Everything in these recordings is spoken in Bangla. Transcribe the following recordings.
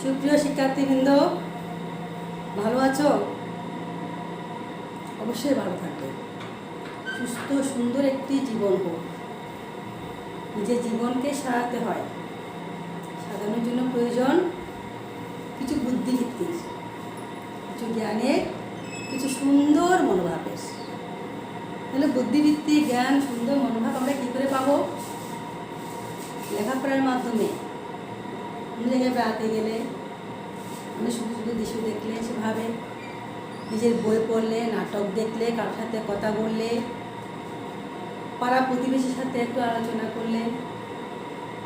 সুপ্রিয় শিক্ষার্থীবৃন্দ, ভালো আছো? অবশ্যই ভালো থাকবে। সুস্থ সুন্দর একটি জীবন হোক। নিজের জীবনকে সাজাতে হয়, সাজানোর জন্য প্রয়োজন কিছু বুদ্ধিভিত্তিক, কিছু জ্ঞানের, কিছু সুন্দর মনোভাবের। তাহলে বুদ্ধিভিত্তিক জ্ঞান, সুন্দর মনোভাব আমরা কী করে পাবো? লেখাপড়ার মাধ্যমে। অন্য জায়গায় বেড়াতে গেলে, অনেক সুন্দর সুন্দর দৃশ্য দেখলে, সেভাবে নিজের বই পড়লে, নাটক দেখলে, কারোর সাথে কথা বললে, পাড়া প্রতিবেশীর সাথে একটু আলোচনা করলে,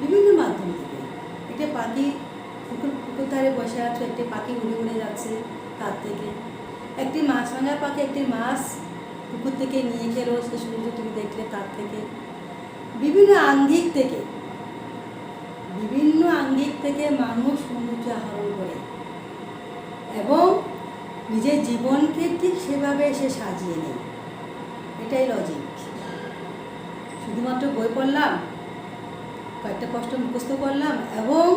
বিভিন্ন মাধ্যম থেকে। একটা পাখি পুকুর ধারে বসে আছে, একটি পাখি উড়ে উড়ে যাচ্ছে, তার থেকে। একটি মাছ ভাঙা পাখি একটি মাছ পুকুর থেকে নিয়ে গেলো, সে সৌন্দর্য তুমি দেখলে, তার থেকে। বিভিন্ন আঙ্গিক থেকে মানুষ সৌন্দর্য আহরণ করে এবং নিজের জীবনকে ঠিক সেভাবে সে সাজিয়ে নেয়। এটাই লজিক। শুধুমাত্র বই পড়লাম, কয়েকটা প্রশ্ন মুখস্থ করলাম এবং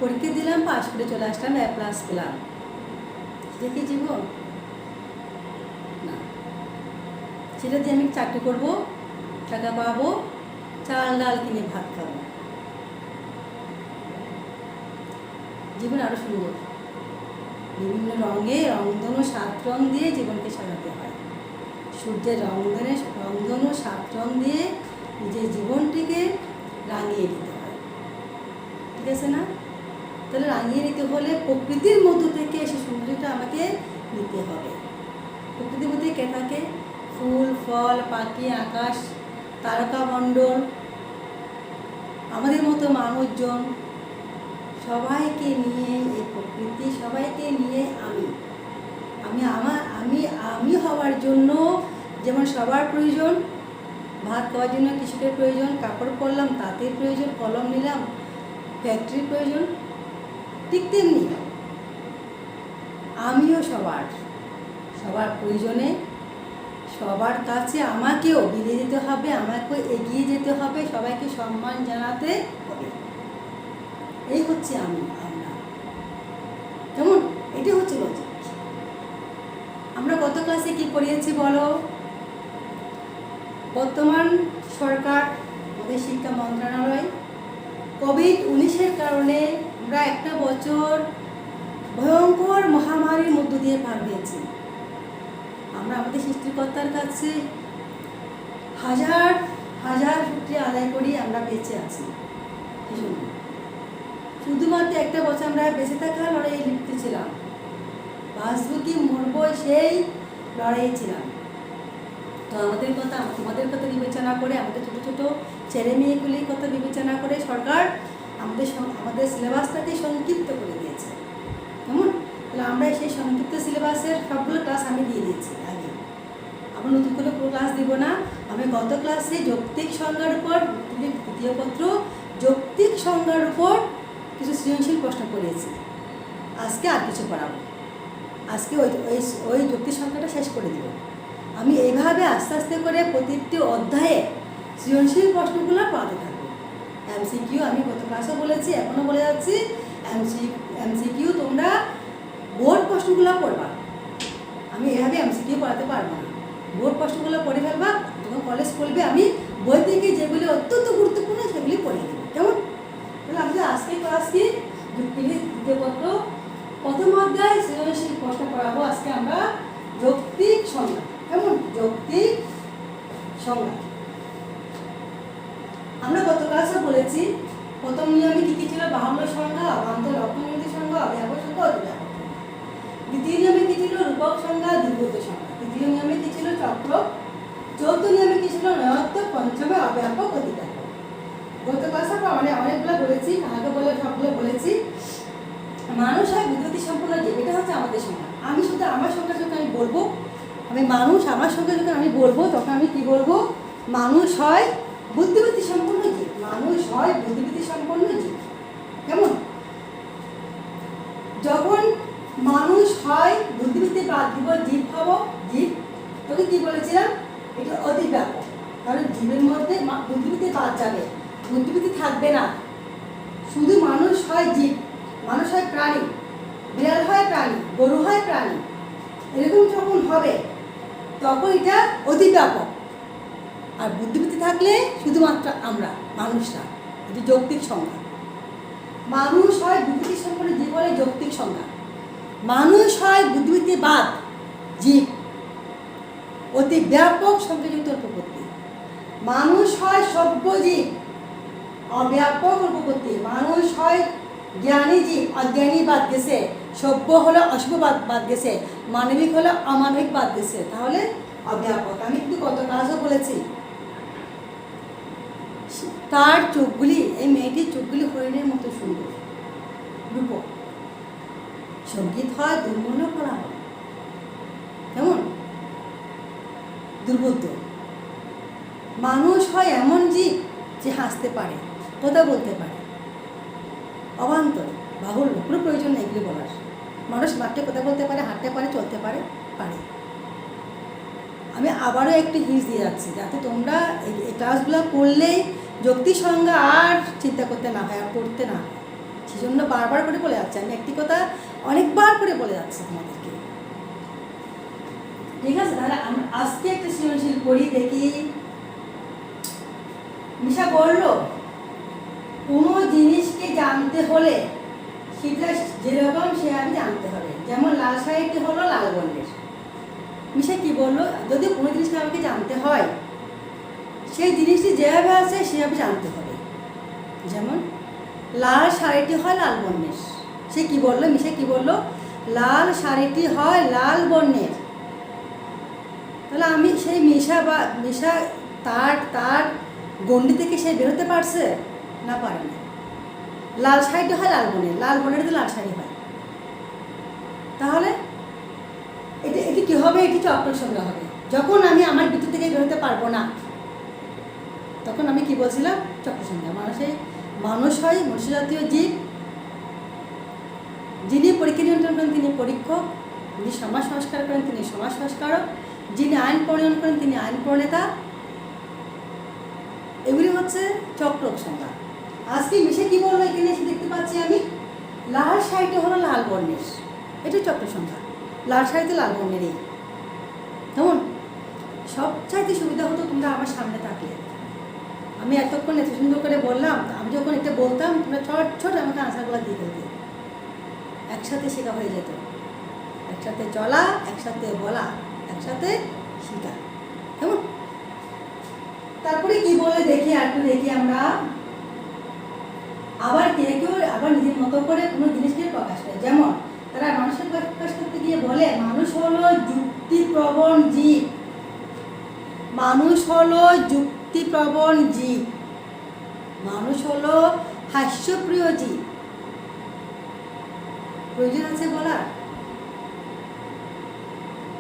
পরীক্ষা দিলাম, পাস করে চলে আসলাম, A+ পেলাম, সেটা কি জীবন? না। সেটা দিয়ে আমি চাকরি করবো, টাকা পাবো, চাল ডাল কিনে ভাত খাবো। জীবন আরও সুন্দর। বিভিন্ন রঙে রংধনু 7 রং দিয়ে জীবনকে সাজাতে হয়। সূর্যের রংধনু 7 রং দিয়ে নিজের জীবনটিকে রাঙিয়ে দিতে হয়। ঠিক আছে না? তাহলে রাঙিয়ে নিতে হলে প্রকৃতির মধ্য থেকে সে সৌন্দর্যটা আমাকে নিতে হবে। প্রকৃতির মধ্যে কে থাকে? ফুল, ফল, পাখি, আকাশ, তারকামণ্ডল, আমাদের মতো মানুষজন, সবাইকে নিয়ে এই প্রকৃতি, সবাইকে নিয়ে আমি হওয়ার জন্য যেমন সবার প্রয়োজন, ভাত খাওয়ার জন্য কৃষকের প্রয়োজন, কাপড় পরলাম তাঁতের প্রয়োজন, কলম নিলাম ফ্যাক্টরির প্রয়োজন, ঠিক তেমনি আমিও সবার প্রয়োজনে, সবার কাছে আমাকেও বিলিয়ে যেতে হবে, আমাকেও এগিয়ে যেতে হবে, সবাইকে সম্মান জানাতে হবে। এই হচ্ছে আমরা কেমন? এটা হচ্ছে লজিক। আমরা গত ক্লাসে কি পড়িয়েছি বলো? বর্তমান সরকার, আমাদের শিক্ষা মন্ত্রণালয়, COVID-19 কারণে আমরা একটা বছর ভয়ঙ্কর মহামারীর মধ্য দিয়ে পার হয়েছি। আমরা আমাদের সৃষ্টিকর্তার কাছে হাজার হাজার শুকরিয়া আদায় করি আমরা বেঁচে আছি। শুধুমাত্র একটা বছর আমরা বেঁচে থাকার লড়াইয়ে লিপ্ত ছিলাম। বাঁচব কি মরব সেই লড়াই ছিলাম। তো আমাদের কথা, তোমাদের কথা বিবেচনা করে, আমাদের ছোটো ছোটো ছেলে মেয়েগুলির কথা বিবেচনা করে সরকার আমাদের সিলেবাসটাকে সংক্ষিপ্ত করে দিয়েছে। কেমন? তাহলে আমরা সেই সংক্ষিপ্ত সিলেবাসের সবগুলো ক্লাস আমি দিয়ে দিয়েছি আগে। আমরা নতুন করে পুরো ক্লাস দিব না। আমি গত ক্লাসে যৌক্তিক সংজ্ঞার উপর, দ্বিতীয় পত্র যৌক্তিক সংজ্ঞার উপর কিছু সৃজনশীল প্রশ্ন করিয়েছি। আজকে আর কিছু পড়াবো। আজকে ওই যৌক্তিক সংখ্যাটা শেষ করে দেব। আমি এইভাবে আস্তে আস্তে করে প্রতিটি অধ্যায়ে সৃজনশীল প্রশ্নগুলো পড়াতে থাকবো। MCQ আমি গত ক্লাসে বলেছি, এখনও বলে যাচ্ছি, MCQ তোমরা বোর্ড প্রশ্নগুলো পড়বা। আমি এভাবে MCQ পড়াতে পারবো না। বোর্ড প্রশ্নগুলো পড়ে ফেলবা, যখন কলেজ করবে আমি বই থেকে যেগুলি অত্যন্ত গুরুত্বপূর্ণ সেগুলি পড়ে দেবো। কেমন? তাহলে আমাদের আজকের ক্লাস কি? যুক্তির দ্বিতীয় পত্র প্রথম অধ্যায় সৃজনশীল প্রশ্ন পড়াবো। আজকে আমরা যৌক্তিক সংজ্ঞা। কেমন? যৌক্তিক সংজ্ঞা। আমরা গত ক্লাসে বলেছি প্রথম নিয়মে কি কি ছিল? বাহুল্য সংজ্ঞা, অবান্তর, অর্থনৈতিক সংজ্ঞা, অব্যাপক সংজ্ঞা, অধিব্যাপক সংজ্ঞা। দ্বিতীয় নিয়মে কি ছিল? রূপক সংজ্ঞা, দ্বিপদ সংজ্ঞা। তৃতীয় নিয়মে কি ছিল? চক্র। চতুর্থ নিয়মে কি ছিল? নয়োত্তর। পঞ্চমে অব্যাপক, অধিব্যাপক। গত ক্লাসে আমরা অনেকগুলো বলেছি, আগে বলে সবগুলো বলেছি। মানুষ হয় বুদ্ধিবৃত্তি সম্পন্ন জীব, এটা হচ্ছে আমাদের সংজ্ঞা। আমি শুধু আমার সংজ্ঞা যখন আমি বলবো, আমার সংজ্ঞা যখন আমি বলবো, তখন আমি কি বলবো? মানুষ হয় বুদ্ধিবৃত্তি সম্পন্ন জীব। মানুষ হয় বুদ্ধিবৃত্তি সম্পন্ন জীব। কেমন? যখন মানুষ হয় বুদ্ধিবৃত্তি বাদ দিব, জীব হব, জীব, তখন কি বলেছিলাম? এটা অধিব্যাপক। কারণ জীবের মধ্যে বুদ্ধিবৃত্তি বাদ যাবে, বুদ্ধিবৃত্তি থাকবে না, শুধু মানুষ হয় জীব। মানুষ হয় প্রাণী, বিড়াল হয় প্রাণী, গরু হয় প্রাণী, এরকম যখন হবে তখন এটা অতি ব্যাপক। আর বুদ্ধিবৃত্তি থাকলে শুধুমাত্র আমরা মানুষরা, এটি যৌক্তিক সংজ্ঞা। মানুষ হয় বুদ্ধিবৃত্তি সম্পন্ন জীব বলে যৌক্তিক সংজ্ঞা। মানুষ হয় বুদ্ধিবৃত্তিবাদ জীব, অতি ব্যাপক সংখ্যাযুক্ত উপপত্তি। মানুষ হয় সভ্য জীব, অব্যাপক উপপত্তি। মানুষ হয় জ্ঞানী জীব, অজ্ঞানী বাদ গেছে। সভ্য হলো অশুভ বাদ গেছে, মানবিক হলো অমানবিক বাদ গেছে, তাহলে অব্যাপক। আমি কিন্তু কত কাজও বলেছি। তার চোখগুলি, এই মেয়েটির চোখগুলি হরিণের মতো সুন্দর, রূপক। সঙ্গীত হয় দুর্মূল্য করা হয়, কেমন দুর্বোধ্য। মানুষ হয় এমন জীব যে হাসতে পারে, কথা বলতে পারে, অবান্তর, বাহুল্য, কোনো প্রয়োজন নেই এগুলো বলার। মানুষ মাঠে কথা বলতে পারে, হাঁটতে পারে, চলতে পারে, পারে। আমি আবারও একটু হিন্স দিয়ে যাচ্ছি যাতে তোমরা এই ক্লাসগুলো করলেই যৌক্তিক সংজ্ঞা আর চিন্তা করতে না হয়, আর পড়তে না হয়। সেজন্য বারবার করে বলে যাচ্ছি, আমি একটি কথা অনেকবার করে বলে যাচ্ছি তোমাদেরকে। ঠিক আছে, তাহলে আমরা আজকে একটা সৃজনশীল করি, দেখি। মিশা বলল কোনো জিনিসকে জানতে হলে সেটা যেরকম সে আমি জানতে হবে। যেমন লাল শাড়িটি হলো লাল বর্ণের। মিশা কি বললো, যদি কোনো জিনিসকে আমাকে জানতে হয় সেই জিনিসটি যেভাবে আছে সেভাবে জানতে হবে। যেমন লাল শাড়িটি হয় লাল বর্ণের। সে কি বললো, মিশা কি বললো, লাল শাড়িটি হয় লাল বর্ণের। তাহলে আমি সেই মিশা তার গণ্ডি থেকে সে বেরোতে পারছে না, পারে না। লাল শাড়িটি হয় লাল বর্ণের, লাল বর্ণের তো লাল শাড়ি হয়। তাহলে এটি কি হবে, এটি চক্রের সঙ্গে হবে। যখন আমি আমার ভিতর থেকে বেরোতে পারবো না তখন আমি কি বলছিলাম, চক্র সংজ্ঞা। মানুষ হয় মনুষ্য জাতীয় জীব, যিনি পরীক্ষা নিয়ন্ত্রণ করেন তিনি পরীক্ষক, যিনি সমাজ সংস্কার করেন তিনি সমাজ সংস্কারক, যিনি আইন প্রণয়ন করেন তিনি আইন প্রণেতা। এগুলি হচ্ছে চক্র সংজ্ঞা। আজকে মিশে কি বলবো, এখানে এসে দেখতে পাচ্ছি আমি লাল শাড়িটি হলো লাল বর্ণের, এটা চক্র সংজ্ঞা। লাল শাড়িতে লাল বর্ণেরই। কেমন সবচাইতে সুবিধা হতো তোমরা আমার সামনে থাকলে। আমি এতক্ষণ এত সুন্দর করে বললাম, আমি যখন এটা বলতাম তোমরা ছোট ছোট আমাকে আনসারগুলো দিয়ে দিতে, একসাথে শেখা হয়ে যেত। একসাথে চলা, একসাথে বলা, একসাথে শেখা। কেমন তারপরে কি বলে দেখি, আর একটু দেখি আমরা। আবার কেউ আবার নিজের মতো করে কোনো জিনিসকে প্রকাশ করে। যেমন তারা মানুষের প্রকাশ করতে গিয়ে বলে মানুষ হলো যুক্তিপ্রবণ জীব। মানুষ হলো যুক্তিপ্রবণ জীব, মানুষ হলো হাস্যপ্রিয় জীব। প্রয়োজন আছে বলার?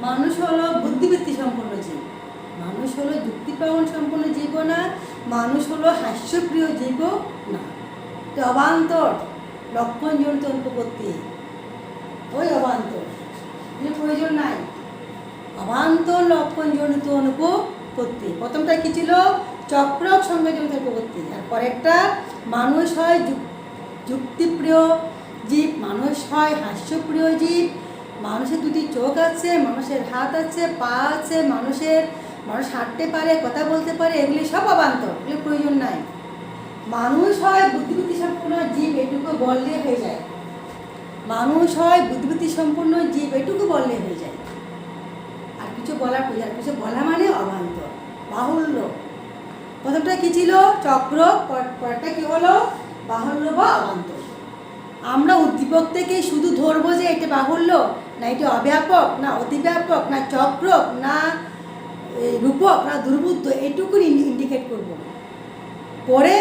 মানুষ হলো বুদ্ধিবৃত্তি সম্পন্ন জীব, মানুষ হলো যুক্তিপ্রবণ সম্পন্ন জীবও না, মানুষ হলো হাস্যপ্রিয় জীবও না। তো অবান্তর লক্ষণজনিত অনুপপত্তি, ওই অবান্তর প্রয়োজন নাই। অবান্তর লক্ষণজনিত অনুপপত্তি। প্রথমটা কি ছিল, চক্রক সংজ্ঞাজনিত অনুপপত্তি। আর পরেরটা মানুষ হয় যুক্তিপ্রিয় জীব, মানুষ হয় হাস্যপ্রিয় জীব, মানুষের দুটি চোখ আছে, মানুষের হাত আছে, পা আছে, মানুষ হাঁটতে পারে, কথা বলতে পারে, এগুলি সব অবান্তর, এগুলি প্রয়োজন নাই। মানুষ হয় বুদ্ধিবৃত্তি সম্পন্ন জীব, এটুকু বললে হয়ে যায়। মানুষ হয় বুদ্ধিবৃত্তি সম্পন্ন জীব, এটুকু বললে হয়ে যায়। আর কিছু বলার প্রয়োজন, কিছু বলা মানে অবান্তর, বাহুল্য। প্রথমটা কি ছিল, চক্র, পরেরটা কি হলো, বাহুল্য বা অবান্তর। আমরা উদ্দীপক থেকে শুধু ধরবো যে এটা বাহুল্য, না এটা অব্যাপক, না অতিব্যাপক, না চক্র, না রূপক, না দুর্বুদ্ধ, এটুকু ইন্ডিকেট করব। পরে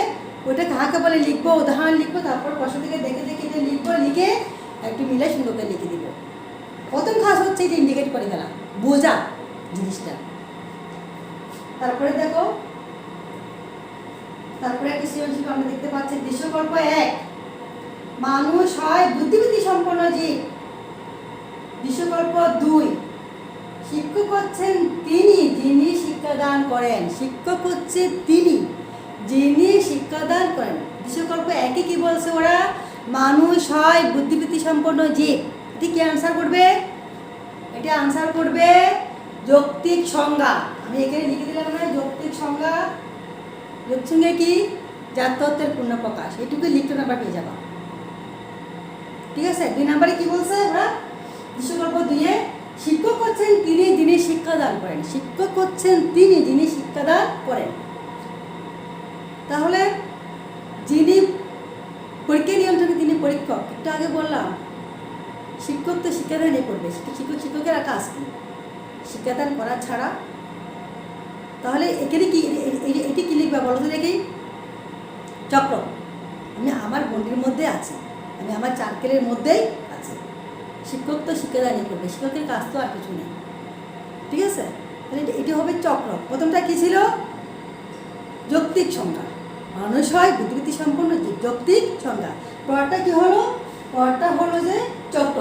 ওইটা কাহাকে বলে লিখবো, উদাহরণ লিখবো, তারপর প্রশ্ন থেকে দেখে দেখে এটা লিখবো, লিখে একটু মিলে সুন্দর করে লিখে দিব। প্রথম কাজ হচ্ছে এটা ইন্ডিকেট করে ফেলা, বোঝা জিনিসটা। তারপরে দেখো, তারপরে একটা সৃজনশীল আমরা দেখতে পাচ্ছি দৃশ্যকল্প 1, মানুষ হয় বুদ্ধিবৃত্তি সম্পন্ন জীব। দৃশ্যকল্প 2, শিক্ষক হচ্ছেন তিনি যিনি শিক্ষাদান করেন। শিক্ষক হচ্ছে তিনি যিনি শিক্ষাদান করেন। দৃশ্যকল্প 1 কি বলছে ওরা, মানুষ হয় বুদ্ধিবৃত্তি সম্পন্ন জীব। এটি কি আনসার করবে? এটা আনসার করবে যৌক্তিক সংজ্ঞা। আমি এখানে লিখে দিলাম না যৌক্তিক সংজ্ঞা। যৌক্তিক সংজ্ঞা কি? জাততত্ত্বের পূর্ণ প্রকাশ। এটুকু লিখতে নাম্বার পেয়ে যাবা। ঠিক আছে। 2 নম্বরে কি বলছে আমরা? দৃশ্যকল্প 2-এ শিক্ষক হচ্ছেন তিনি যিনি শিক্ষাদান করেন। শিক্ষক হচ্ছেন তিনি যিনি শিক্ষাদান করেন। তাহলে যিনি পরীক্ষা নিয়ন্ত্রণে তিনি পরীক্ষক। একটু আগে বললাম শিক্ষক তো শিক্ষাদানই করবে। শিক্ষকের কাজ কি? শিক্ষাদান করা ছাড়া। তাহলে এখানে কি এটি কি লিখবে বলো তো দেখি? চক্র। আমি আমার বন্ডির মধ্যে আছি, আমি আমার চার্কেলের মধ্যেই আছি। শিক্ষক তো শিক্ষাদানই করবে, শিক্ষকের কাজ তো আর কিছু নেই। ঠিক আছে। তাহলে এটি হবে চক্র। প্রথমটা কি ছিল? যৌক্তিক সংজ্ঞা। মানুষ হয় বুদ্ধিবৃত্তি সম্পন্ন জীব। যৌক্তিক সংজ্ঞা। পরটা কি হলো? পরটা হলো যে চক্র।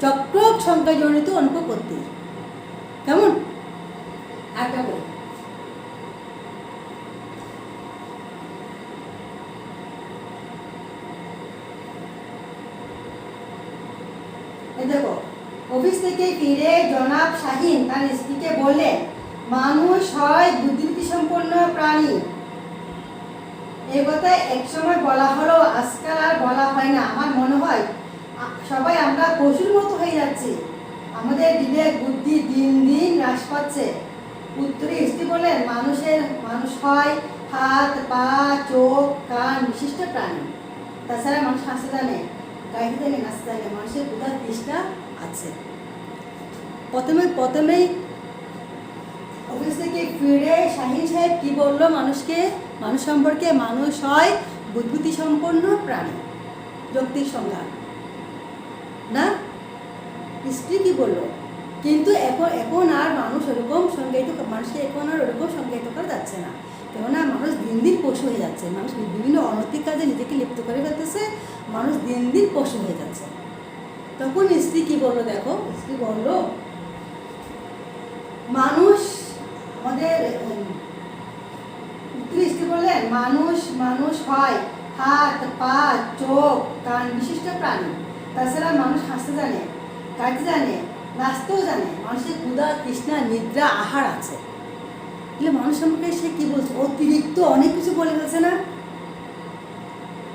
চক্র সংজ্ঞাজনিত অনুপপত্তি। কেমন? একটা বলি। দেখো, অফিস থেকে ফিরে জনাব শাহিন তার স্ত্রীকে বললেন, মানুষ হয় বুদ্ধিবৃত্তি সম্পন্ন প্রাণী। এই কথা একসময় বলা হলো, আজকাল আর বলা হয় না। আমার মনে হয় সবাই আমরা পশুর মতো হয়ে যাচ্ছি। আমাদের বিবেক বুদ্ধি দিন দিন হ্রাস পাচ্ছে। উত্তরে স্ত্রী বললেন, মানুষ হয় হাত পা চোখ কান বিশিষ্ট প্রাণী। তাছাড়া মানুষ হাসতে জানে, গাইতে জানে, নাচতে জানে। মানুষের ক্ষুধার তৃষ্ণা আছে। প্রথমেই অফিস থেকে ফিরে শাহিন সাহেব কি বললো মানুষকে? মানুষ সম্পর্কে মানুষ হয় বুদ্ধিবৃত্তি সম্পন্ন প্রাণী। যৌক্তিক সংজ্ঞা না? স্ত্রী কি বললো? কিন্তু এখন আর মানুষ ওরকম সংজ্ঞায়িত, মানুষকে এখন আর ওরকম সংজ্ঞায়িত করা যাচ্ছে না। কেননা মানুষ দিন দিন পশু হয়ে যাচ্ছে। মানুষ বিভিন্ন অনৈতিক কাজে নিজেকে লিপ্ত করে ফেলতেছে। মানুষ দিন দিন পশু হয়ে যাচ্ছে। তখন স্ত্রী কি বললো? দেখো, স্ত্রী বললো, মানুষ আমাদের স্ত্রী বললেন, মানুষ হয় হাত পা চোখ কান বিশিষ্ট প্রাণী। তাছাড়া মানুষ হাসতে জানে, গাইতে জানে, নাচতেও জানে। মানুষের ক্ষুধা তৃষ্ণা নিদ্রা আহার আছে। তাহলে মানুষ সম্পর্কে সে কি বলছে? অতিরিক্ত অনেক কিছু বলে ফেলছে না?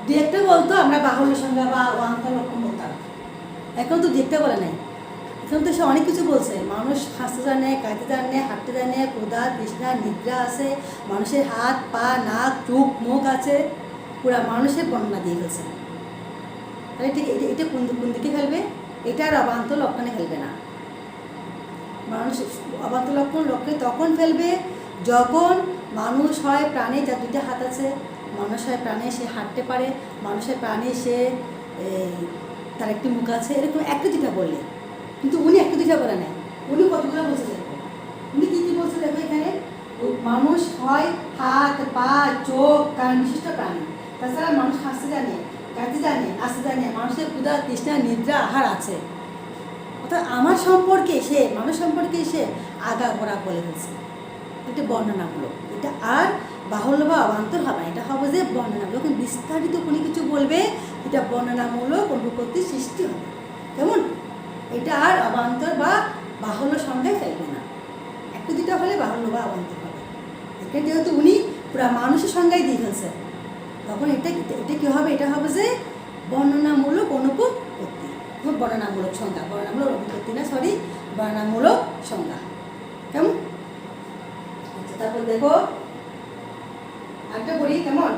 দু একটা বলতো আমরা বাহুল্য সংজ্ঞা বা অন্তর লক্ষণ বলতাম। এখন তো দেখতে বলে নাই। এখন তো সে অনেক কিছু বলছে। মানুষ হাসতে জানে, গাইতে জানে, হাঁটতে জানে, ক্ষুধা তৃষ্ণা নিদ্রা আছে, মানুষের হাত পা নাক চোখ মুখ আছে, পুরা মানুষের বর্ণনা দিয়ে ফেলছে। তাহলে ঠিক এটা কোন দিকে ফেলবে? এটা আর অবান্তর লক্ষণে ফেলবে না। মানুষ অবান্তর লক্ষণে তখন ফেলবে যখন মানুষ হয় প্রাণী যার 2টা হাত আছে, মানুষ হয় প্রাণী সে হাঁটতে পারে, মানুষের প্রাণী সে তার একটি মুখ আছে। এরকম একটা 2টা বললে। কিন্তু উনি একটা 2টা বলে নেয়। উনি কতগুলো বলছে দেখো। উনি কী বলছে দেখো এখানে? মানুষ হয় হাত পা চোখ কান বিশিষ্ট প্রাণী। তাছাড়া মানুষ হাসতে জানে, গাইতে জানে, নাচতে জানে, মানুষের ক্ষুধা তৃষ্ণা নিদ্রা আহার আছে। অর্থাৎ আমার সম্পর্কে সে, মানুষ সম্পর্কে সে আগা গোড়া বলে ফেলছে। এটা বর্ণনামূলক। এটা আর বাহুল্য বা অবান্তর হবে না। এটা হবে যে বর্ণনামূলক। যখন বিস্তারিত কোনো কিছু বলবে এটা বর্ণনামূলক অনুপত্তির সৃষ্টি হবে। কেমন? এটা আর অবান্তর বা বাহুল্য সংজ্ঞায় ফেলবে না। একটা 2টা হলে বাহুল্য বা অবান্তর হবে। এখানে যেহেতু উনি পুরো মানুষের সংজ্ঞায় দিয়ে ফেলছে, তখন এটা কী হবে? এটা হবে যে বর্ণনামূলক অনুপত্তি। বর্ণনামূলক সংজ্ঞা, বর্ণনামূলক অনুপত্তি না, সরি, বর্ণনামূলক সংজ্ঞা। কেমন? আচ্ছা, তারপর দেখো একটা বলি। কেমন?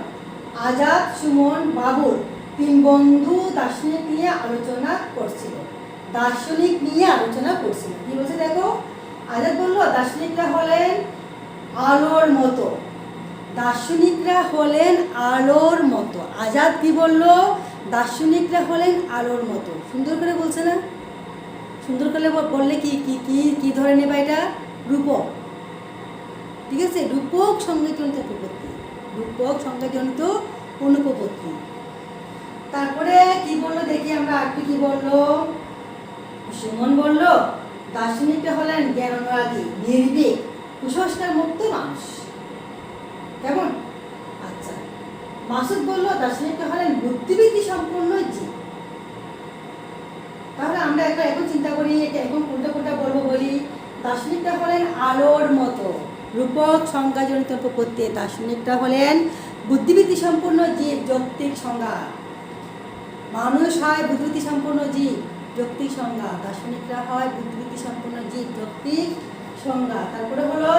আজাদ সুমন বাবুর 3 বন্ধু দার্শনিক নিয়ে আলোচনা করছিল। কি বলছে দেখো? আজাদ বলল, দার্শনিকরা হলেন আলোর মতো। আজাদ কি বলল? দার্শনিকরা হলেন আলোর মতো। সুন্দর করে বলছে না? সুন্দর করে বললে কি ধরে নেবা? এটা রূপক। ঠিক আছে। রূপক সংজ্ঞাজনিত অনুপপত্তি। রূপক সংজ্ঞাজনিত অনুপপত্তি। তারপরে কি বললো দেখি আমরা আর কি বললো? সুমন বলল, দার্শনিকরা হলেন জ্ঞান অনুরাগী, নির্ভীক, কুসংস্কার মুক্ত মানুষ। কেমন? আচ্ছা, মাসুদ বলল, দার্শনিকরা হলেন বুদ্ধিবৃত্তি সম্পন্ন আমি এটা এখন কোনটা বলবো বলি। দার্শনিকটা হলেন আলোর মতো রূপক সংজ্ঞাজনিত প্রত্যয়। দার্শনিকটা হলেন বুদ্ধিবৃত্তি সম্পন্ন জীব, যৌক্তিক সংজ্ঞা। মানুষ হয় বুদ্ধিবৃত্তি সম্পন্ন জীব, যৌক্তিক সংজ্ঞা। দার্শনিকরা হয় বুদ্ধিবৃত্তি সম্পন্ন জীব, যৌক্তিক সংজ্ঞা। তারপরে হলো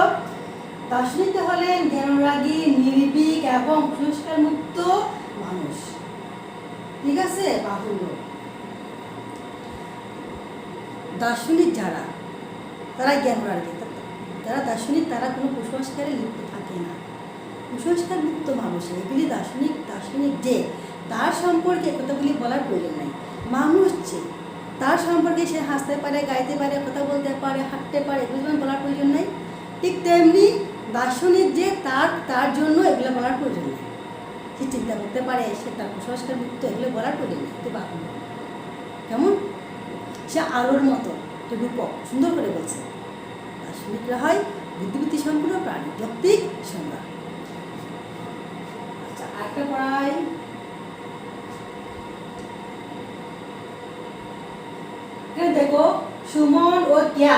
দার্শনিকরা হলেন জ্ঞানরাগী, নির্ভীক এবং কুসংস্কার মুক্ত মানুষ। ঠিক আছে, বাহুল্য। দার্শনিক যারা, তারা জ্ঞানরাগী। যারা দার্শনিক তারা কোনো কুসংস্কারে লিপ্ত থাকে না, কুসংস্কার মুক্ত মানুষ। এগুলি দার্শনিক। দার্শনিক যে, তার সম্পর্কে কথাগুলি বলার প্রয়োজন নাই। মানুষ যে, তার সম্পর্কে সে হাসতে পারে, গাইতে পারে, কথা বলতে পারে, হাঁটতে পারে, এগুলো বলার প্রয়োজন নাই। ঠিক তেমনি দার্শনিক যে, তার জন্য এগুলো বলার প্রয়োজন নেই। সে চিন্তা করতে পারে, সে তার কুসংস্কার মুক্ত, এগুলো বলার প্রয়োজন নেই। তো বাহুল্য। কেমন? সে আলোর মতো রূপক, সুন্দর করে বলছে। দার্শনিকরা হয় বুদ্ধিবৃত্তি সম্পূর্ণ প্রাণী, যৌক্তিক সংজ্ঞা। আচ্ছা, আরেকটা পড়াই। দেখো, সুমন ও টিয়া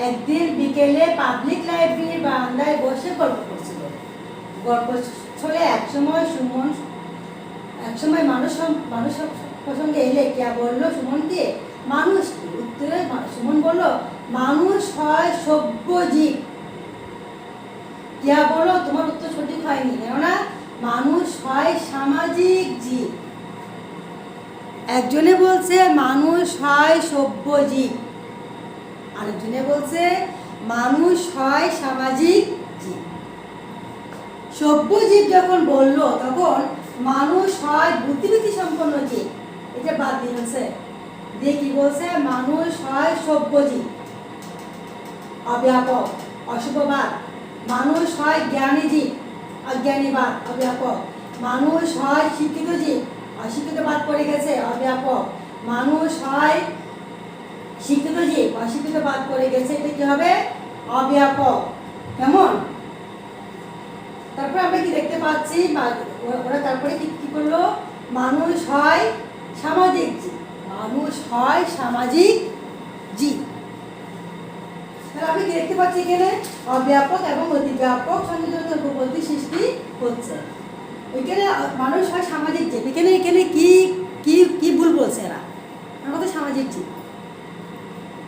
একদিন বিকেলে পাবলিক লাইব্রেরির বারান্দায় বসে গল্প করছিল। গল্প চলে একসময় মানুষ প্রসঙ্গে এলে টিয়া বলল সুমনকে, মানুষ কি? উত্তরে সুমন বলল, মানুষ হয় সভ্য জীব। টিয়া বলল, তোমার উত্তর সঠিক হয়নি, কেননা মানুষ হয় সামাজিক জীব। একজনে বলছে মানুষ হয় সভ্য জীব, আরেকজনে বলছে মানুষ হয় সামাজিক জীব। সভ্য জীব যখন বলল তখন মানুষ হয় বুদ্ধিবৃত্তি সম্পন্ন জীব, এটা বাদ দিয়েছে। দিয়ে কি বলছে? মানুষ হয় সভ্য জীব, অব্যাপক, অশুভবাদ। মানুষ হয় জ্ঞানী জীব, অজ্ঞানীবাদ, অব্যাপক। মানুষ হয় শিক্ষিত জীব, অশিক্ষিত বাদ পড়ে গেছে, অব্যাপক। মানুষ হয় শিক্ষিত জীব, অশিক্ষিত বাদ পড়ে গেছে, এটা কি হবে? অব্যাপক। কেমন? তারপরে আমরা কি দেখতে পাচ্ছি? ওরা তারপরে কি করলো? মানুষ হয় সামাজিক জীব, মানুষ হয় সামাজিক জীব। তাহলে আমি কি দেখতে পাচ্ছি? এখানে অব্যাপক এবং অতিব্যাপক সংযোজিত রূপবর্তী সৃষ্টি হচ্ছে। এখানে মানুষ হয় সামাজিক জীব। এখানে কি কি কি ভুল বলছে এরা? আমাদের সামাজিক জীব।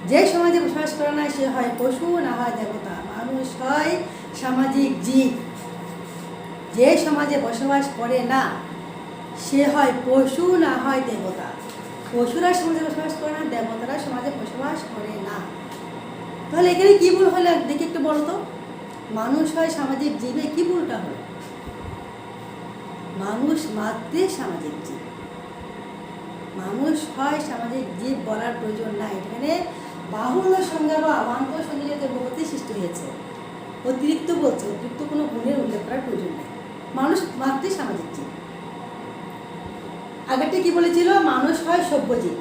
যে সমাজে বসবাস করে না সে হয় পশু, না হয় দেবতা। মানুষ হয় সামাজিক জীব। যে সমাজে বসবাস করে না সে হয় পশু, না হয় দেবতা। পশুরা সমাজে বসবাস করে না, দেবতারা সমাজে বসবাস করে না। তাহলে এখানে কি ভুল হলো দেখি একটু বলো তো। মানুষ হয় সামাজিক জীবে কি ভুলটা হলো? মানুষ মাত্রে সামাজিক জীব, মানুষ হয় সামাজিক জীব বলার প্রয়োজন নাই। এখানে বাহুল্য সংজ্ঞা বা অবান্তর সংযোজিত রূপবর্তী সৃষ্টি হয়েছে। অতিরিক্ত বলছে, অতিরিক্ত কোনো গুণের উল্লেখ করার প্রয়োজন নাই। মানুষ মাত্রই সামাজিক জীব। আগেরটা কি বলেছিল? মানুষ হয় সভ্য জীব,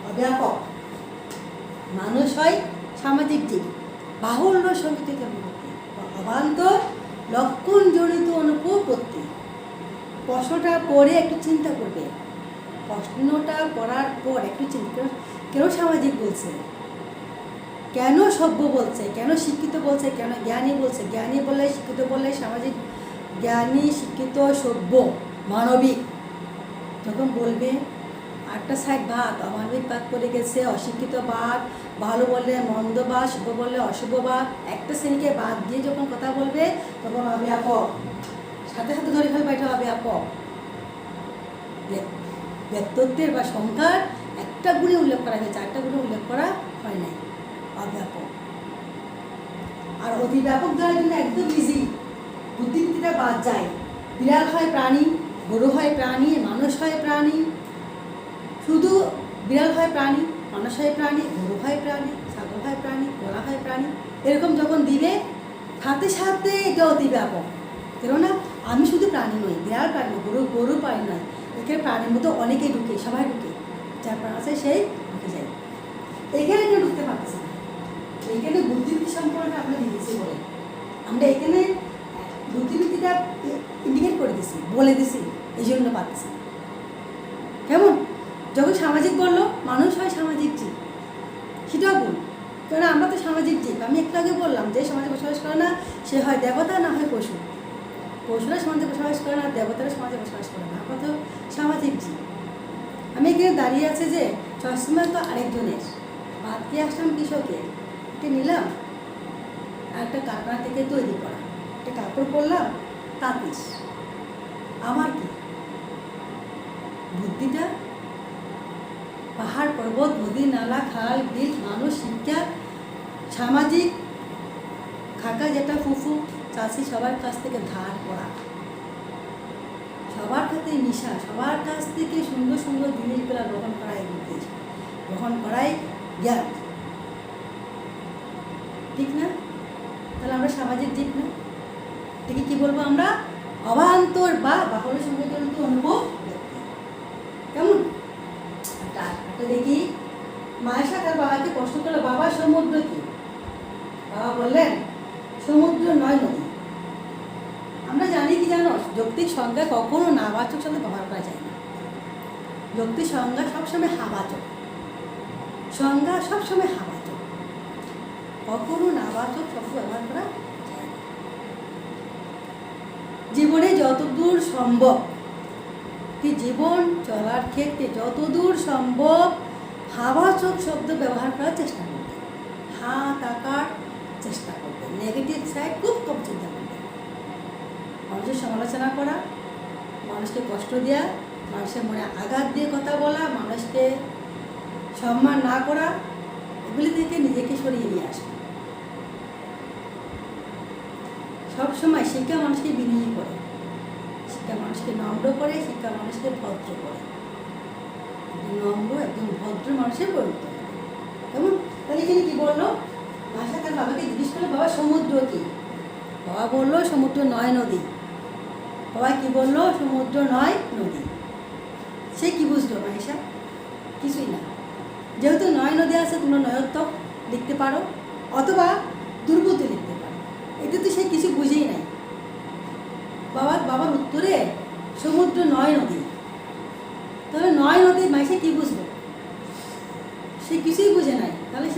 অব্যাপক। মানুষ হয় সামাজিক জীব, বাহুল্য সংযোজিত রূপবর্তী, অবান্তর লক্ষণ জড়িত অনুপপত্তি। প্রশ্নটা পড়ে একটু চিন্তা করবে। প্রশ্নটা পড়ার পর একটু চিন্তা, কেন সামাজিক বলছে, কেন সভ্য বলছে, কেন শিক্ষিত বলছে, কেন জ্ঞানী বলছে। জ্ঞানী বললে, শিক্ষিত বললে সামাজিক, জ্ঞানী, শিক্ষিত, সভ্য, মানবিক যখন বলবে আটটা সাইড বাদ, অমানবিক বাদ পড়ে গেছে, অশিক্ষিত বাদ, ভালো বললে মন্দ বাদ, শুভ বললে অশুভ বাদ, একটা শ্রেণীকে বাদ দিয়ে যখন কথা বলবে তখন অব্যাপক, সাথে সাথে ধরে ফেলবে এটা অব্যাপক। ব্যক্তিত্বের বা সংখ্যার একটা গুণে উল্লেখ করা হয়েছে, আরেকটা গুণে উল্লেখ করা হয় নাই, অব্যাপক। আর অতিব্যাপক দেওয়ার জন্য একদম ইজি, বুদ্ধিবৃত্তিটা বাদ যায়। বিড়াল হয় প্রাণী, গরু হয় প্রাণী, মানুষ হয় প্রাণী। শুধু বিড়াল হয় প্রাণী, মানুষ হয় প্রাণী, গরু হয় প্রাণী, ছাগল হয় প্রাণী, ঘোড়া হয় প্রাণী, এরকম যখন দিবে সাথে সাথে এটা অতিব্যাপক। কেননা আমি শুধু প্রাণী নই, বিড়াল প্রাণী, গরু প্রাণী নয়, এখানে প্রাণীর মতো অনেকেই ঢুকে, সবাই ঢুকে, যার প্রাণ আছে সেই ঢুকে যায়। এখানে কেউ ঢুকতে পারতেছে না। এইখানে বুদ্ধিবৃত্তি সম্পর্কে আমরা দিয়েছি বলে আমরা এখানে বুদ্ধিবৃত্তিটা ইন্ডিকেট করে দিছি, বলে দিছি, এই জন্য পাচ্ছি। কেমন? যখন সামাজিক বললো, মানুষ হয় সামাজিক জীব, সেটাও ভুল। কারণ আমরা তো সামাজিক জীব। আমি একটু আগে বললাম যে সমাজে বসবাস করে না সে হয় দেবতা না হয় পশু। পশুরা সমাজে বসবাস করে না, দেবতারা সমাজে বসবাস করে না, আমরা তো সামাজিক জীব। আমি এখানে দাঁড়িয়ে আছে যে চশমা তো আরেকজনের, বাদ দিয়ে আসলাম কৃষকের, এটা নিলাম আর একটা কারখানা থেকে তৈরি করা, একটা কাপড় পরলাম তাঁতিস। আমার কি বুদ্ধিটা পাহাড় পর্বত নদী নালা খাল বিল মানুষ শিক্ষা সামাজিক খাকা যেটা ফুফু চাষি সবার কাছ থেকে ধার করা, সবার কাছে মিশা, সবার কাছ থেকে সুন্দর সুন্দর জিনিসগুলো গ্রহণ করাই বুদ্ধি, গ্রহণ করাই জ্ঞান, ঠিক না? তাহলে আমরা সামাজিক জীব না? এটাকে কি বলবো আমরা? অবান্তর বা বাহল সংগঠন অনুভব। কেমন একটা দেখি মায়েশা তার বাবাকে প্রশ্ন করলো, বাবা সমুদ্র কি? বাবা বললেন সমুদ্র নয় নদী। আমরা জানি কি জানো, যৌক্তিক সংজ্ঞা কখনো নাবাচক শব্দ ব্যবহার করা যায় না। যৌক্তিক সংজ্ঞা সবসময় হাবাচক, সংজ্ঞা সবসময় হাবাচক, কখনো নাবাচক শব্দ ব্যবহার করা যায় না। জীবনে যতদূর সম্ভব, কি জীবন চলার ক্ষেত্রে যতদূর সম্ভব হাবাচক শব্দ ব্যবহার করার চেষ্টা করবে, হা থাকার চেষ্টা করবে, নেগেটিভ সাইড খুব কম চিন্তা করবে। মানুষের সমালোচনা করা, মানুষকে কষ্ট দেওয়া, মানুষের মনে আঘাত দিয়ে কথা বলা, মানুষকে সম্মান না করা, এগুলি থেকে নিজেকে সরিয়ে নিয়ে আসবে। সবসময় শিক্ষা মানুষকে বিনয়ী করে, শিক্ষা মানুষকে নম্র করে, শিক্ষা মানুষকে ভদ্র করে। একজন নম্র একজন ভদ্র মানুষের পরিণত হবে। কেমন? তাহলে এখানে কি বললো? মায়েশা তার বাবাকে জিজ্ঞেস করলো, বাবা সমুদ্র কি? বাবা বললো সমুদ্র নয় নদী। বাবা কি বললো? সমুদ্র নয় নদী। সে কি বুঝলো মায়েশা? কিছুই না। যেহেতু নয় নদী আছে, তোমরা নয়োত্তক লিখতে পারো অথবা দুর্বুদ্ধি লিখতে পারো, এটা তো সে কিছু বুঝেই নাই। বাবার উত্তরে সমুদ্র নয় নদী। তাহলে নয় নদী মায়েশা কি বুঝলো? সে কিছুই বুঝে নাই। তাহলে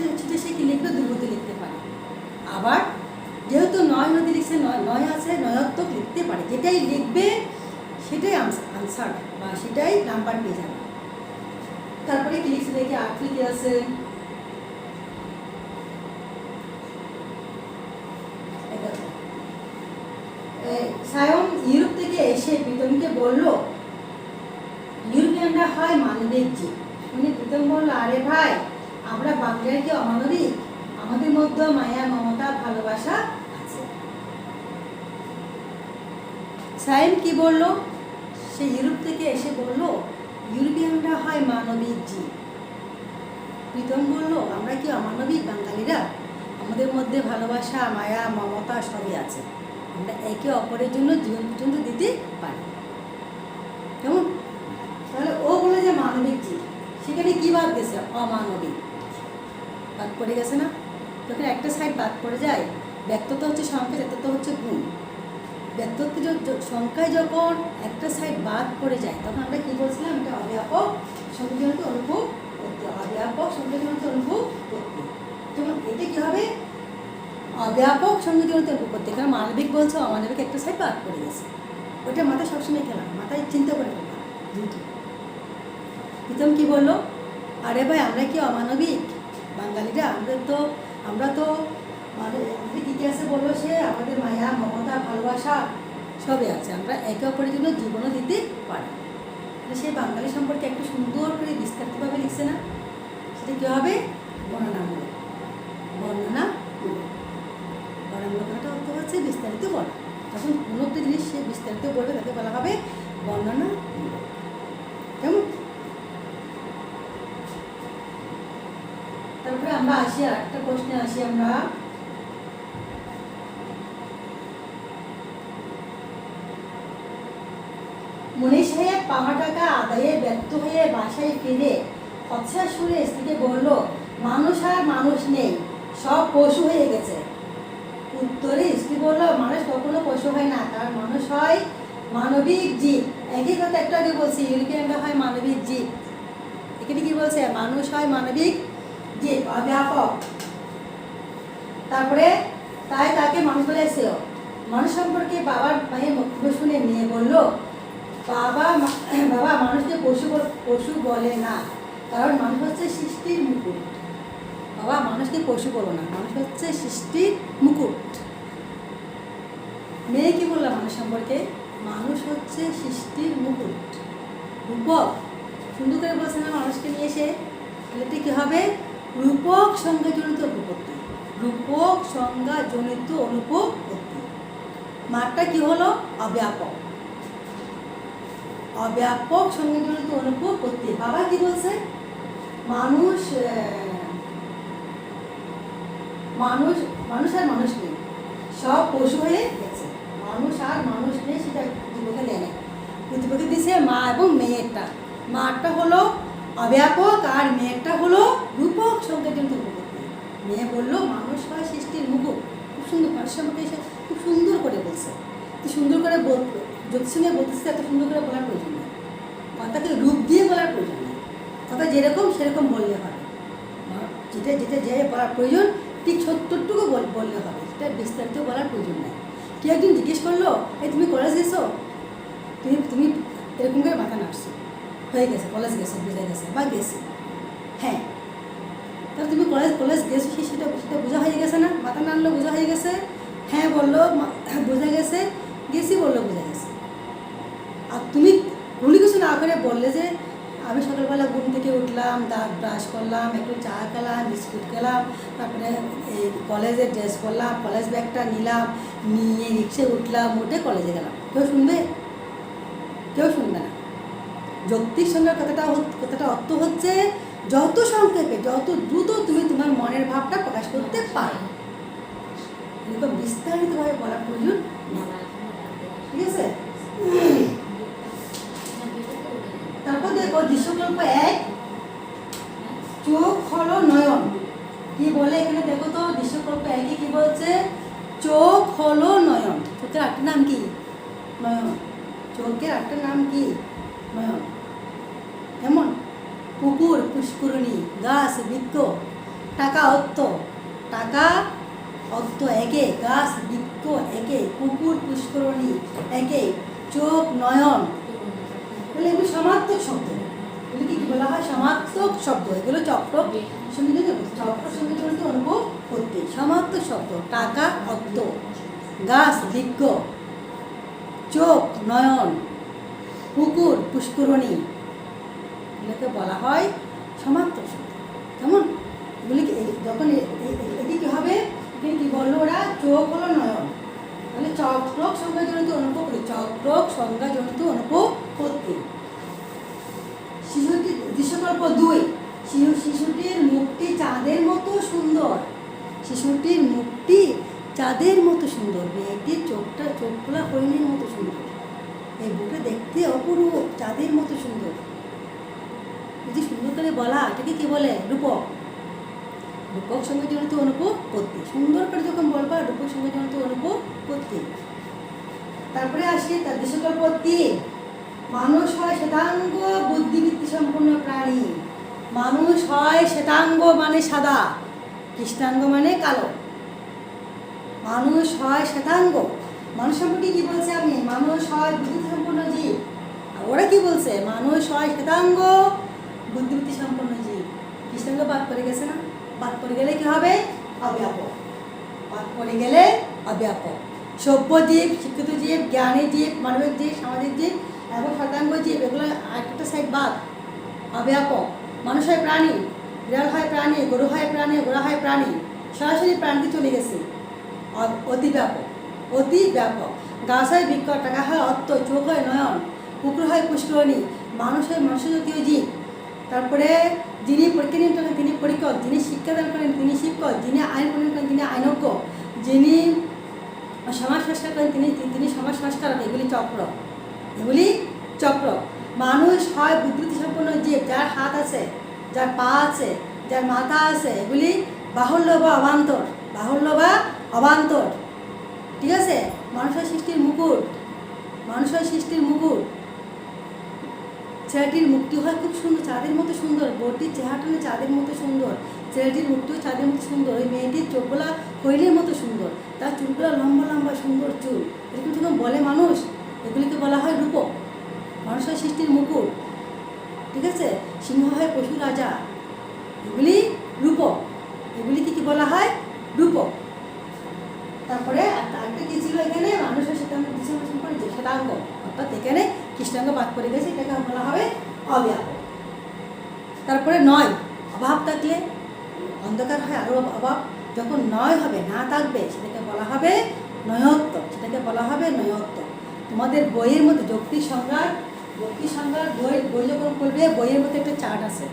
সে কি লিখবে? দুর্বুদ্ধি লিখতে পারে। আবার যেহেতু নয় নদী লিখছে, নয় আছে, নয়োত্তক লিখতে পারে। যেটাই লিখবে সেটাই আনসার বা সেটাই নাম্বার পেয়ে যাবে। তারপরে কি লিখছে দেখি, আফ্রিকা আছে, সায়ন ইউরোপ থেকে এসে প্রীতমকে বলল, ইউরোপিয়ানরা হয় মানবিক জীব। উনি প্রীতম বলল, আরে ভাই আমরা বাঙালিরা কি অমানবিক? আমাদের মধ্যে মায়া মমতা ভালোবাসা আছে। সায়ন কি বলল? সে ইউরোপ থেকে এসে বলল, ইউরোপিয়ানরা হয় মানবিক জীব। প্রীতম বলল, আমরা কি অমানবিক বাঙালিরা? আমাদের মধ্যে ভালোবাসা মায়া মমতা সবই আছে, আমরা একে অপরের জন্য জীবন পর্যন্ত দিতে পারি। কেমন? তাহলে ও বলে যে মানবিক জীব, সেখানে কি বাদ গেছে? অমানবিক বাদ পড়ে গেছে না? যখন একটা সাইড বাদ পড়ে যায়, ব্যক্ততা হচ্ছে সংখ্যা, ব্যক্ততা হচ্ছে গুণ। ব্যক্তত্ব সংখ্যায় যখন একটা সাইড বাদ পড়ে যায়, তখন আমরা কি বলছিলাম? এটা অব্যাপক সংযোজনকে অনুভব করতে, অব্যাপক সংযোজনকে অনুভব করতে। যেমন এটা কি হবে? অব্যাপক সংযোজনকে অনুভব করতে। কারণ মানবিক বলছে, অমানবিক একটা সাইড বাদ পড়ে গেছে। ওইটা মাথায় সবসময় খেলাম, মাথায় চিন্তা করে ফেললাম দ্রুত। প্রীতম কি বললো? আরে ভাই আমরা কি অমানবিক বাঙালিরা? আমরা তো মানে আমাদের কী আছে বললো সে? আমাদের মায়া মমতা ভালোবাসা সবই আছে, আমরা একে অপরের জন্য জীবনও দিতে পারি। সেই বাঙালি সম্পর্কে একটু সুন্দর করে বিস্তারিতভাবে লিখছে না? সেটা কী হবে? বর্ণনামূলক। বর্ণনামূলকটা অর্থ হচ্ছে বিস্তারিত বলা। যখন কোনো একটা জিনিস সে বিস্তারিত বলবে তাকে বলা হবে বর্ণনামূলক। কেমন? তারপরে আমরা আসি আর একটা প্রশ্নে আসি। আমরা মনীষ সাহেব পাওয়া টাকা আদায়ে ব্যর্থ হয়ে বাসায় ফিরে হচ্ছা সুরে স্ত্রীকে বলল, মানুষ আর মানুষ নেই, সব পশু হয়ে গেছে। উত্তরে স্ত্রী বলল, মানুষ কখনো পশু হয় না, কারণ মানুষ হয় মানবিক জীব। একই কথা একটু আগে বলছি, ইউরোপিয়ানরা হয় মানবিক জীব। এখানে কি বলছে? মানুষ হয় মানবিক জীব অব্যাপক। তারপরে তাই তাকে মানুষ বলে এসেও। মানুষ সম্পর্কে বাবার মায়ের বক্তব্য শুনে মেয়ে বলল, বাবা মানুষকে পশু বলে না, কারণ মানুষ হচ্ছে সৃষ্টির মুকুট। বাবা মানুষকে পশু বলো না, মানুষ হচ্ছে সৃষ্টির মুকুট। মেয়ে কি বললাম মানুষ সম্পর্কে? মানুষ হচ্ছে সৃষ্টির মুকুট, রূপক। সুন্দর করে বলছে না মানুষকে নিয়ে এসে, এতে কি হবে? রূপক সংজ্ঞাজনিত অনুপত্তি, রূপক সংজ্ঞাজনিত অনুপত্তি। মাঠটা কি হলো? অব্যাপক, অব্যাপক সংজ্ঞাজনিত অনুপত্তি। বাবা কি বলছে? মানুষ মানুষ মানুষ আর মানুষ নেই, সব পশু হয়ে গেছে। মানুষ আর মানুষ নেই, সেটা জীবকে দেয় না। প্রতিপক্ষে দিছে মা এবং মেয়েরটা। মাটা হলো অব্যাপক আর মেয়েরটা হলো রূপক সংজ্ঞাজনিত অনুপত্তি। মেয়ে বললো মানুষ হয় সৃষ্টির মুকুট। খুব সুন্দর, মানুষ সম্পর্কে এসে খুব সুন্দর করে বলছে। তুই সুন্দর করে জ্যোতিষে বলতেছে, এত সুন্দর করে বলার প্রয়োজন নেই, কথাকে রূপ দিয়ে বলার প্রয়োজন নেই। কথা যেরকম সেরকম বললে হবে, যেটা যেটা যে বলার প্রয়োজন ঠিক সত্তরটুকু বললে হবে, সেটা বিস্তারিত বলার প্রয়োজন নেই। কেউ একদিন জিজ্ঞেস করলো, এই তুমি কলেজ গেছো? তুমি এরকম করে মাথা নাড়ছো, হয়ে গেছে কলেজ গেছে, বোঝা গেছে বা গেছি। হ্যাঁ, তাহলে তুমি কলেজ গেছো সেটা বোঝা হয়ে গেছে না? মাথা নাড়লো বোঝা হয়ে গেছে, হ্যাঁ বললো বোঝা গেছে, গেছি বললো বোঝা গেছে। আর তুমি কোনো কিছু না করে বললে যে আমি সকালবেলা ঘুম থেকে উঠলাম, দাঁত ব্রাশ করলাম, একটু চা খেলাম, বিস্কুট খেলাম, তারপরে এই কলেজের ড্রেস পরলাম, কলেজ ব্যাগটা নিলাম, নিয়ে রিক্সায় উঠলাম, উঠে কলেজে গেলাম। কেউ শুনবে? কেউ শুনবে না। যৌক্তিক সংজ্ঞার কথাটা অর্থ হচ্ছে যত সংক্ষেপে, যত দ্রুত তুমি তোমার মনের ভাবটা প্রকাশ করতে পারো, এরকম বিস্তারিতভাবে বলার প্রয়োজন নেই। ঠিক আছে? তারপর দেখো দৃশ্যকল্প 1, চোখ হলো নয়ন। কি বলে এখানে দেখো তো, দৃশ্যকল্প 1 কি বলছে? চোখ হলো নয়ন। চোখের আরেকটা নাম কি? নয়ন। চোখের আরেকটা নাম কি? নয়ন। কেমন? পুকুর, পুষ্করিণী, গাছ, বৃক্ষ, টাকা, অর্থ। টাকা অর্থ একে, গাছ বৃক্ষ একে, পুকুর পুষ্করিণী একে, চোখ নয়ন। তাহলে এগুলো সমার্থক শব্দ। এগুলো কি বলা হয়? সমার্থক শব্দ। এগুলো চক্র সংগীত অনুপত্তি, সমার্থক শব্দ। টাকা অর্থ, গাছ বৃক্ষ, চোখ নয়ন, পুকুর পুষ্করিণী, এগুলোকে বলা হয় সমার্থক শব্দ। কেমন? এগুলি যখন এটি কী হবে? এখানে কী বললো ওরা? চোখ হলো নয়ন। তাহলে চক্রক সংজ্ঞাজনিত অনুপত্তি, চক্রক সংজ্ঞাজনিত অনুপত্তি। শিশুটি দৃশ্যকল্প 2, শিশুটির মুখটি চাঁদের মতো সুন্দর। শিশুটির মুখটি চাঁদের মতো সুন্দর, মেয়েটির চোখগুলা হরিণের মতো সুন্দর। এই বুকটা দেখতে অপূর্ব, চাঁদের মতো সুন্দর। যদি সুন্দর করে বলা, এটাকে কি বলে? রূপক। রূপক সংজ্ঞাজনিত অনুপত্তি। সুন্দর করে যখন বলবা, রূপক সংজ্ঞাজনিত অনুপত্তি। তারপরে আসি তার দৃশ্যকল্প 3, মানুষ হয় শ্বেতাঙ্গ বুদ্ধিবৃত্তি সম্পন্ন প্রাণী। মানুষ হয় শ্বেতাঙ্গ মানে সাদা, কৃষ্ণাঙ্গ মানে কালো। মানুষ হয় শ্বেতাঙ্গ। মানুষ সম্পর্কে কি বলছে আমি? মানুষ হয় বুদ্ধিবৃত্তি সম্পন্ন জীব। আর ওরা কি বলছে? মানুষ হয় শ্বেতাঙ্গ বুদ্ধিবৃত্তি সম্পন্ন জীব। কৃষ্ণাঙ্গ বাদ পড়ে গেছে না? বাদ পড়ে গেলে কি হবে? অব্যাপক। বাদ পড়ে গেলে অব্যাপক। সভ্য জীব, শিক্ষিত জীব, জ্ঞানী জীব, মানবিক জীব, সামাজিক জীব এবং শ্বেতাঙ্গ জীব, এগুলো একটা সাইড বাদ, অব্যাপক। মানুষ হয় প্রাণী, বিড়াল হয় প্রাণী, গরু হয় প্রাণী, ঘোড়া হয় প্রাণী, সরাসরি প্রাণীতে চলে গেছে। অতি ব্যাপক, অতি ব্যাপক। গাছ হয় বৃক্ষ, টাকা হয় অর্থ, চোখ হয় নয়ন, পুকুর হয় পুষ্করিণী, মানুষ হয় মনুষ্যজাতীয় জীব। তারপরে যিনি পরীক্ষা নিয়ন্ত্রণ করেন তিনি পরীক্ষক, যিনি শিক্ষাদান করেন তিনি শিক্ষক, যিনি আইন প্রণয়ন করেন তিনি আইনজ্ঞ, যিনি সমাজ সংস্কার করেন তিনি সমাজ সংস্কারক। এগুলি চক্র, এগুলি চক্র। মানুষ হয় বুদ্ধিবৃত্তি সম্পন্ন জীব, যার হাত আছে, যার পা আছে, যার মাথা আছে, এগুলি বাহুল্য বা অবান্তর, বাহুল্য বা অবান্তর। ঠিক আছে? মানুষ হয় সৃষ্টির মুকুট, মানুষ হয় সৃষ্টির মুকুট। ছেলেটির মুখটি হয় খুব সুন্দর, চাঁদের মতো সুন্দর। বউটির চেহারাটা চাঁদের মতো সুন্দর। ছেলেটির মুখটিও চাঁদের মতো সুন্দর, ওই মেয়েটির চোখগুলা হইলের মতো সুন্দর, তার চুলগুলো লম্বা লম্বা সুন্দর চুল, এরকম যখন বলে মানুষ, এগুলিকে বলা হয় রূপক, মানুষের সৃষ্টির মুকুট, ঠিক আছে? সিংহ হয় পশু রাজা, এগুলি রূপক, এগুলিকে কি বলা হয়? রূপক। তারপরে আরেকটা কি ছিল এখানে, মানুষের শ্বেতাঙ্গ যে শ্বেতাঙ্গ, অর্থাৎ এখানে কৃষ্ণাঙ্গ বাদ পড়ে গেছে, এটাকে বলা হবে অব্যাপক। তারপরে নয়, অভাব থাকলে অন্ধকার হয় আরও অভাব, যখন নয় হবে, না থাকবে, সেটাকে বলা হবে নয়ত্ব, সেটাকে বলা হবে নয়ত্ব। তোমাদের বইয়ের মধ্যে যুক্তি সংজ্ঞার বই যখন করবে, বইয়ের মধ্যে একটা চার্ট আছে,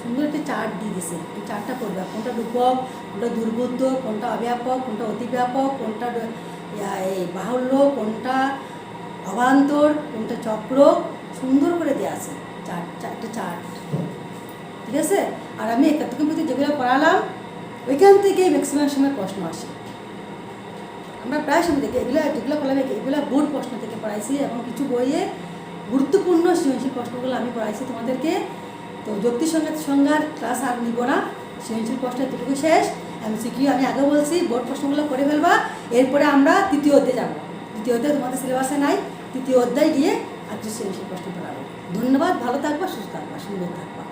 সুন্দর একটা চার্ট দিয়ে দিছে, এই চার্টটা করবে, কোনটা রূপক, কোনটা দুর্বোধ্য, কোনটা অব্যাপক, কোনটা অতিব্যাপক, কোনটা এই বাহুল্য, কোনটা অবান্তর, কোনটা চক্র, সুন্দর করে দেওয়া আছে একটা চার্ট, ঠিক আছে? আর আমি এতক্ষণ প্রতি যেগুলো পড়ালাম, ওইখান থেকে ম্যাক্সিমাম সময় প্রশ্ন আসে, আমরা প্রায় সময় দেখি যেগুলো পড়ালাম এগুলো বোর্ড প্রশ্ন থেকে পড়াইছি, এবং কিছু বইয়ে গুরুত্বপূর্ণ সৃজনশীল প্রশ্নগুলো আমি পড়াইছি তোমাদেরকে। তো যুক্তি সংজ্ঞার ক্লাস আর নিব না, সৃজনশীল প্রশ্ন এতটুকু শেষ। MCQ আমি আগে বলছি, বোর্ড প্রশ্নগুলো করে ফেলবা, এরপরে আমরা তৃতীয় অধ্যায়ে যাব। তৃতীয় অধ্যায় তোমাদের সিলেবাসে নাই, তৃতীয় অধ্যায় গিয়ে আর সৃজনশীল প্রশ্ন পড়াবো। ধন্যবাদ, ভালো থাকবা, সুস্থ থাকবা, সুন্দর থাকবা।